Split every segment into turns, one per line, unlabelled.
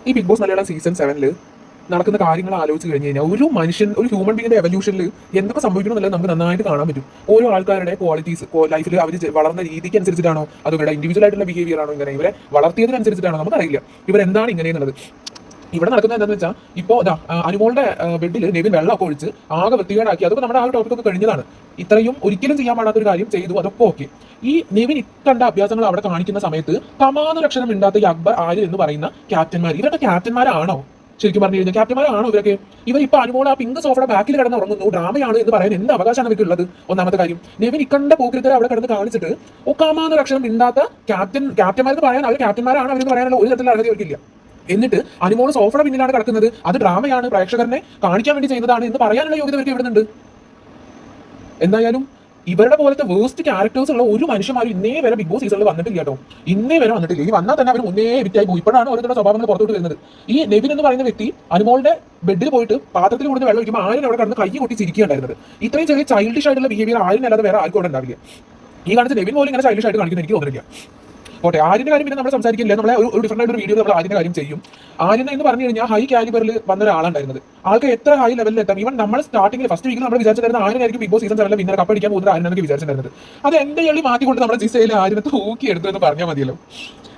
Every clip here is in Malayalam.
ഈ ബിഗ് ബോസ് മലയാളം സീസൺ 7 നടക്കുന്ന കാര്യങ്ങൾ ആലോചിച്ച് കഴിഞ്ഞ് കഴിഞ്ഞാൽ ഒരു മനുഷ്യൻ, ഒരു ഹ്യൂമൻ ബീങ്ങിന്റെ എവല്യൂഷനിൽ എന്തൊക്കെ സംഭവിക്കണം എന്നുള്ളത് നമുക്ക് നന്നായിട്ട് കാണാൻ പറ്റും. ഓരോ ആൾക്കാരുടെ ക്വാളിറ്റീസ് ലൈഫിൽ അവർ വളർന്ന രീതിക്ക് അനുസരിച്ചിട്ടാണോ, അത് ഇവരുടെ ഇൻഡിവിജ്വൽ ആയിട്ടുള്ള ബിഹേവിയർ ആണോ, ഇങ്ങനെ ഇവരെ വളർത്തിയതിനനുസരിച്ചിട്ടാണോ നമുക്കറിയില്ല. ഇവരെന്താണ് ഇങ്ങനെയെന്നുള്ളത്. ഇവിടെ നടക്കുന്നത് എന്താണെന്ന് വെച്ചാൽ, ഇപ്പോൾ അനുമോളുടെ ബെഡിൽ നെവിൻ വെള്ളമൊക്കെ ഒഴിച്ച് ആകെ വൃത്തികേടാക്കി. അതൊക്കെ നമ്മുടെ ആ ഒരു ടോപ്പിക് ഒക്കെ കഴിഞ്ഞതാണ്. ഇത്രയും ഒരിക്കലും ചെയ്യാൻ പാടാത്ത ഒരു കാര്യം ചെയ്തു, അതൊക്കെ ഓക്കെ. ഈ നെവിൻ ഇക്കണ്ട അഭ്യാസങ്ങൾ അവിടെ കാണിക്കുന്ന സമയത്ത് സമാധാനലക്ഷണം ഇണ്ടാത്ത ഈ അക്ബർ, ആര് എന്ന് പറയുന്ന ക്യാപ്റ്റന്മാർ, ഇവരുടെ ക്യാപ്റ്റന്മാരാണോ ശരിക്കും പറഞ്ഞു കഴിഞ്ഞാൽ? ക്യാപ്റ്റന്മാരാണോ ഇവരൊക്കെ? ഇവർ ഇപ്പൊ അനുമോൾ ആ പിങ്ക് സോഫയുടെ ബാക്കിൽ കിടന്ന് ഉറങ്ങുന്നു, ഡ്രാമയാണ് എന്ന് പറയാൻ എന്ത് അവകാശമാണ് ഇവർക്ക് ഉള്ളത്? ഒന്നാമത്തെ കാര്യം, നെവിൻ ഇക്കണ്ട പോക്കിരിത്തരം അവിടെ കിടന്ന് കാണിച്ചിട്ട് ഒക്കാമാനലക്ഷണം ഇണ്ടാത്ത ക്യാപ്റ്റന്മാരെന്ന് പറയാൻ, അവർ ക്യാപ്റ്റന്മാരാണ് അവരെന്ന് പറയാനുള്ള ഒരു തരത്തിലുള്ള അർഹത അവർക്കില്ല. എന്നിട്ട് അനുമോൾ സോഫയുടെ പിന്നിലാണ് കിടക്കുന്നത്, അത് ഡ്രാമയാണ്, പ്രേക്ഷകരനെ കാണിക്കാൻ വേണ്ടി ചെയ്യുന്നതാണ് എന്ന് പറയാനുള്ള യോഗ്യത ഇവർക്ക് എവിടുന്നുണ്ട്? എന്തായാലും ഇവരുടെ പോലത്തെ വേസ്റ്റ് ക്യാരക്ടേഴ്സ് ഉള്ള ഒരു മനുഷ്യന്മാരും ഇന്നേ വരെ ബിഗ് ബോസ് സീസണിൽ വന്നിട്ടില്ല കേട്ടോ. ഇന്നേ വരെ വന്നിട്ടില്ല. ഈ വന്നാൽ തന്നെ അവർ മുന്നേ വിറ്റായി പോയി. ഇപ്പോഴാണ് ഓരോരുത്തരുടെ സ്വഭാവങ്ങൾ പുറത്തോട്ട് വരുന്നത്. ഈ നെവിൻ എന്ന് പറയുന്ന വ്യക്തി അനുമോളുടെ ബെഡിൽ പോയിട്ട് പാത്രത്തിൽ കൊടുത്ത് വെള്ളം ഒഴിക്കുമ്പോൾ ആരും അവിടെ കടന്ന് കൈ കൊട്ടി ചിരിക്കുകയുണ്ടായിരുന്നത്. ഇത്രയും ചെറിയ ചൈൽഡിഷ് ആയിട്ടുള്ള ബിഹേവിയർ ആരിനല്ലാതെ വേറെ ആർക്കും അവിടെ ഉണ്ടാവില്ല. ഈ കാണിച്ച നെവിൻ പോലും ഇങ്ങനെ ചൈൽഡിഷ് ആയിട്ട് കാണിക്കുന്ന എനിക്ക് തോന്നുന്നില്ല. ഓട്ടെ, ആര്യന്റെ കാര്യം പിന്നെ നമ്മൾ സംസാരിക്കില്ല. നമ്മളെ ഒരു ഡിഫറെന്റ് ആയിട്ട് ഒരു വീഡിയോ നമ്മൾ ആര്യന്റെ കാര്യം ചെയ്യും. ആര്യൻ എന്ന് പറഞ്ഞു കഴിഞ്ഞാൽ ഹൈ കാലിബറിൽ വന്ന ഒരാളുണ്ടായിരുന്നത്. ആൾക്ക് എത്ര ഹൈ ലെവലിൽ എത്താം. ഈവൻ നമ്മൾ സ്റ്റാർട്ടിംഗിൽ ഫസ്റ്റ് വീക്കിൽ നമ്മൾ വിചാരിച്ചിരുന്ന ആര്യനായിരിക്കും ബിഗ് ബോസ് സീസൺ 7 വിന്നർ കപ്പടിക്കാൻ പോകുന്നത് ആര്യനൊക്കെ വിചാരിച്ചിട്ടുണ്ടായിരുന്നത്. അത് എന്റെ എള്ളി മാറ്റിക്കൊണ്ട് നമ്മുടെ ജിസയിൽ ആര്യനെ തൂക്കിയെടുത്തു എന്ന് പറഞ്ഞാൽ മതിയല്ലോ.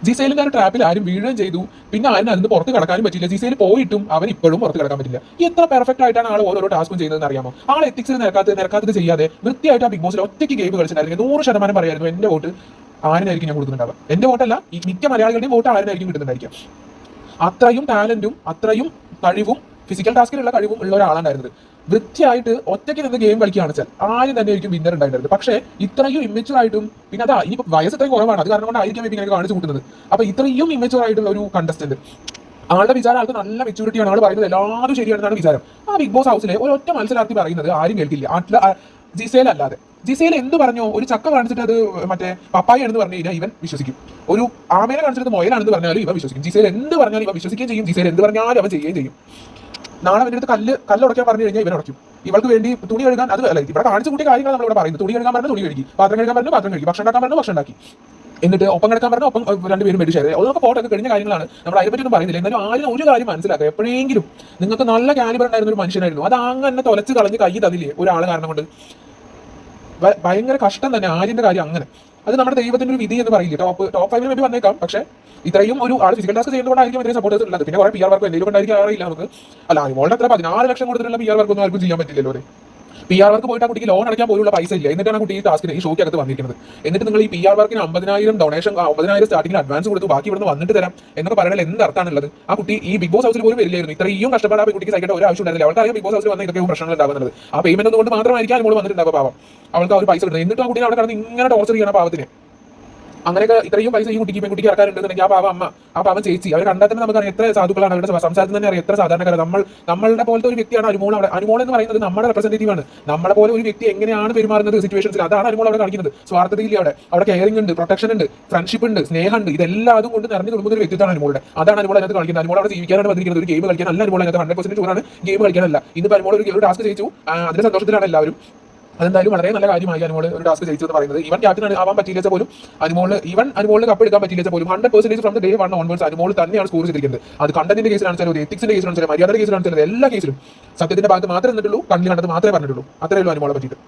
ജിസൈലിന്റെ ഒരു ട്രാപ്പിൽ ആരും വീഴുകയും ചെയ്തു. പിന്നെ ആരും അതിന് പുറത്ത് കിടക്കാനും പറ്റില്ല. ജിസയിൽ പോയിട്ടും അവൻ ഇപ്പോഴും പുറത്ത് കിടക്കാൻ പറ്റില്ല. എത്ര പെർഫെക്റ്റ് ആയിട്ടാണ് ആൾ ഓരോ ടാസ്കും ചെയ്യുന്നതെന്ന് അറിയാമോ? ആൾ എത്തിക്സിന് നിരക്കാത്തത് ചെയ്യാതെ വൃത്തിയായിട്ട് ആ ബിഗ് ബോസിൽ ഒറ്റയ്ക്ക് ഗെയിം കളിച്ചിട്ടുണ്ടായിരുന്നു. 100% പറയായിരുന്നു എന്റെ വോട്ട് ആര്യനായിരിക്കും ഞാൻ കൊടുക്കുന്നുണ്ടാവുക. എന്റെ വോട്ടല്ല, ഈ മിക്ക മലയാളികളുടെയും വോട്ട് ആര്യനായിരിക്കും കിട്ടുന്നുണ്ടായിരിക്കും. അത്രയും ടാലന്റും അത്രയും കഴിവും ഫിസിക്കൽ ടാസ്കിലുള്ള കഴിവും ഉള്ള ഒരാളാണ്ടായിരുന്നത്. വൃത്തിയായിട്ട് ഒറ്റയ്ക്ക് നിന്ന് ഗെയിം കളിക്കുകയാണ് വെച്ചാൽ ആരും തന്നെ ആയിരിക്കും വിന്നർ ഉണ്ടായിരുന്നത്. പക്ഷേ ഇത്രയും ഇമ്മച്ചുവർ ആയിട്ടും, പിന്നെ അതാ ഇനിയിപ്പോൾ വയസ്സ് ഇത്രയും കുറവാണ്, അത് കാരണം കൊണ്ടായിരിക്കും ഇങ്ങനെ കാണിച്ചു കൂട്ടുന്നത്. അപ്പൊ ഇത്രയും ഇമ്മച്ചുവർ ആയിട്ടുള്ള ഒരു കണ്ടസ്റ്റന്റ്, ആളുടെ വിചാരം ആൾക്ക് നല്ല മെച്ചൂരിറ്റിയാണ്, ആൾ പറയുന്നത് എല്ലാവരും ശരിയാണെന്നാണ് വിചാരം. ആ ബിഗ് ബോസ് ഹൗസിലെ ഒരൊറ്റ മത്സരാർത്ഥി പറയുന്നത് ആരും കേൾക്കില്ല. ജിസേൽ അല്ലാതെ. ജിസേൽ എന്ത് പറഞ്ഞോ, ഒരു ചക്ക കാണിച്ചിട്ട് അത് മറ്റേ പപ്പായ എന്ന് പറഞ്ഞു കഴിഞ്ഞാൽ ഇവൻ വിശ്വസിക്കും. ഒരു ആമേനെ കാണിച്ചിട്ട് മൊയലാണെന്ന് പറഞ്ഞാലും ഇവൻ വിശ്വസിക്കും. ജിസേൽ എന്ത് പറഞ്ഞാലും ഇവൻ വിശ്വസിക്കുകയും ചെയ്യും. ജിസേൽ എന്ത് പറഞ്ഞാലും അവൻ ചെയ്യുകയും ചെയ്യും. നാളെ അവൻ്റെ അടുത്ത് കല്ലുടക്കാൻ പറഞ്ഞു കഴിഞ്ഞാൽ ഇവൻ ഉടയ്ക്കും. ഇവൾക്ക് വേണ്ടി തുണി കഴുകാൻ, അത് അല്ല ഇവിടെ കാണിച്ചു കൂട്ടിയ കാര്യങ്ങൾ നമ്മളിവിടെ പറയുന്നത്. തുണി കഴുകാൻ പറഞ്ഞു തുണി കഴുകി, പാത്രം കഴുകാൻ പറഞ്ഞു പാത്രം കഴുകി, ഭക്ഷണം ഉണ്ടാക്കാൻ പറഞ്ഞു ഭക്ഷണം ഉണ്ടാക്കി, എന്നിട്ട് ഒപ്പം കിടക്കാൻ പറഞ്ഞു ഒപ്പം രണ്ടുപേരും വേണ്ടി ഷെയർ. അതൊക്കെ പോട്ടൊക്കെ കഴിഞ്ഞ കാര്യങ്ങളാണ്, നമ്മൾ അതിനെപ്പറ്റിയൊന്നും പറയുന്നില്ല. എന്നാലും ആരും ഒരു കാര്യം മനസ്സിലാക്കുക, എപ്പോഴെങ്കിലും നിങ്ങൾക്ക് നല്ല കാലിബർ ഉണ്ടായിരുന്ന ഒരു മനുഷ്യനായിരുന്നു, അത് അങ്ങനെ തൊലച്ച് കളഞ്ഞ് കൈ തന്നില്ലേ ഒരാൾ കാരണം കൊണ്ട്. ഭയങ്കര കഷ്ടം തന്നെ ആര്യന്റെ കാര്യം. അങ്ങനെ അത് നമ്മുടെ ദൈവത്തിന്റെ ഒരു വിധി എന്ന് പറയില്ലേ. ടോപ്പ് 5 വേണ്ടി വന്നേക്കാം. പക്ഷേ ഇത്രയും ഒരു ആൾ ഫിസിക്കൽ ടാസ്ക് ചെയ്യുന്നതുകൊണ്ടായിരിക്കും ഇതിനെ സപ്പോർട്ടേഴ്സ് ഉള്ളത്. പിന്നെ കുറെ PR വർക്ക് എന്തെങ്കിലും കൊണ്ടായിരിക്കും അറിയില്ല നമുക്ക്. അല്ല, അനുമോളുടെ അത്ര 16 ലക്ഷം കൊടുത്തിട്ടുള്ള PR വർക്ക് ഒന്നും ആർക്കും ചെയ്യാൻ പറ്റില്ലല്ലോ. PR വർക്ക് പോയിട്ട് ആ കുട്ടിക്ക് ലോൺ അടയ്ക്കാൻ പോലുള്ള പൈസ ഇല്ല. എന്നിട്ടാണ് കുട്ടി ഈ ടാസ്കിന് ഈ ഷോയ്ക്ക് അകത്ത് വന്നിരിക്കുന്നത്. എന്നിട്ട് നിങ്ങൾ ഈ PR വർക്കിന് 50,000 ഡൊണേഷൻ, 50,000 സ്റ്റാർട്ടിംഗ് അഡ്വാൻസ് കൊടുത്തു, ബാക്കി ഇവിടുന്ന് വന്നിട്ട് തരാം എന്നൊക്കെ പറയുന്നത് എന്ത് അർത്ഥമാണുള്ളത്? ആ കുട്ടി ഈ ബിഗ് ബോസ് ഹൗസിൽ പോലും വരില്ലായിരുന്നു. ഇത്രയും കഷ്ടപ്പെടാൻ കുട്ടിക്ക് സഹിക്കേണ്ട ഒരു ആവശ്യം ഉണ്ടായിരുന്നില്ല. അവൾക്ക് അറിയാം ബിഗ് ബോസ് ഹൗസിൽ വന്ന ഇതൊക്കെ പ്രശ്നങ്ങൾ ഉണ്ടാകുന്നത്. ആ പേയ്മെന്റ് കൊണ്ട് മാത്രമായിരിക്കും അനുമോൾ വന്നിട്ടുണ്ടാവുക. പാവം, അവൾക്ക് ആ ഒരു പൈസ കിട്ടുന്നത്. എന്നിട്ട് ആ കുട്ടിയെ അവിടെ കിടന്ന് ഇങ്ങനെ ടോർച്ചർ ചെയ്യണം പാവത്തിന്. അങ്ങനെയൊക്കെ ഇത്രയും പൈസ ഈ കുട്ടിക്ക് പെൺകുട്ടിക്ക് ഇറക്കാറുണ്ടെന്നുണ്ടെങ്കിൽ ആ പാവ അമ്മ, ആ പാവം ചേച്ചി, അവർ കണ്ടാൽ തന്നെ നമുക്കറിയാം എത്ര സാധുക്കളാണ്. അവരുടെ സംസാരത്തിൽ തന്നെ അറിയാം എത്ര സാധാരണക്കാർ. നമ്മളുടെ പോലത്തെ ഒരു വ്യക്തിയാണ് അനുമോൾ. അനുമോൾ എന്ന് പറയുന്നത് നമ്മുടെ റെപ്രസെന്റേറ്റീവ് ആണ്. നമ്മളെ പോലെ ഒരു വ്യക്തി എങ്ങനെയാണ് പെരുമാറുന്നത് സിറ്റുവേഷൻസിൽ, അതാണ് അനുമോൾ അവിടെ കാണിക്കുന്നത്. സ്വാർത്ഥതയില്ല, അവിടെ കെയറിംഗ് ഉണ്ട്, പ്രൊട്ടക്ഷൻ ഉണ്ട്, ഫ്രണ്ട്ഷിപ്പ് ഉണ്ട്, സ്നേഹമുണ്ട്. ഇതെല്ലാം അതും കൊണ്ട് നിറഞ്ഞു കൊടുക്കുന്ന ഒരു വ്യക്തിത്വമാണ് അനുമോളുടെ. അതാണ് അനുമോൾ അതിനകത്ത് കളിക്കുന്നത്. അനുമോൾ അവിടെ ജീവിക്കാനാണ് വന്നിരിക്കുന്നത്, ഒരു ഗെയിം കളിക്കാൻ അല്ല. അനുമോൾ അതിനകത്ത് 100% ചൂടാണ്, ഗെയിം കളിക്കാനല്ല. ഇന്നിപ്പോൾ അനുമോൾ ഒരു ടാസ്ക് ചെയ്യിച്ചു, അതിന്റെ സന്തോഷത്തിലാണ് എല്ലാവരും. അതെന്തായാലും വളരെ നല്ല കാര്യമായി അനുമോൾ ഒരു ടാസ്ക് ചെയ്യിച്ചു എന്ന് പറയുന്നത്. ഈവൻ ക്യാപ്റ്റൻ ആവാൻ പറ്റിയില്ല പോലും അനുമോളിന് കപ്പ് എടുക്കാൻ പറ്റിയില്ല പോലും 100% from the day 1 onwards Anumol തന്നെയാണ് സ്കോർ ചെയ്തിരിക്കുന്നത്. അത് കണ്ടന്റിന്റെ കേസിലാണെങ്കിലും, ഒരു എത്തിക്സിന്റെ കേസിലാണെങ്കിലും, മര്യാദയുടെ കേസിലാണെങ്കിലും, എല്ലാ കേസിലും സത്യത്തിന്റെ ഭാഗത്ത് മാത്രമേ നിന്നിട്ടുള്ളൂ, കണ്ണിൽ കണ്ടത് മാത്രമേ പറഞ്ഞിട്ടുള്ളൂ. അത്രയേ ഉള്ളൂ അനുമോളെ പറ്റിയിട്ട്.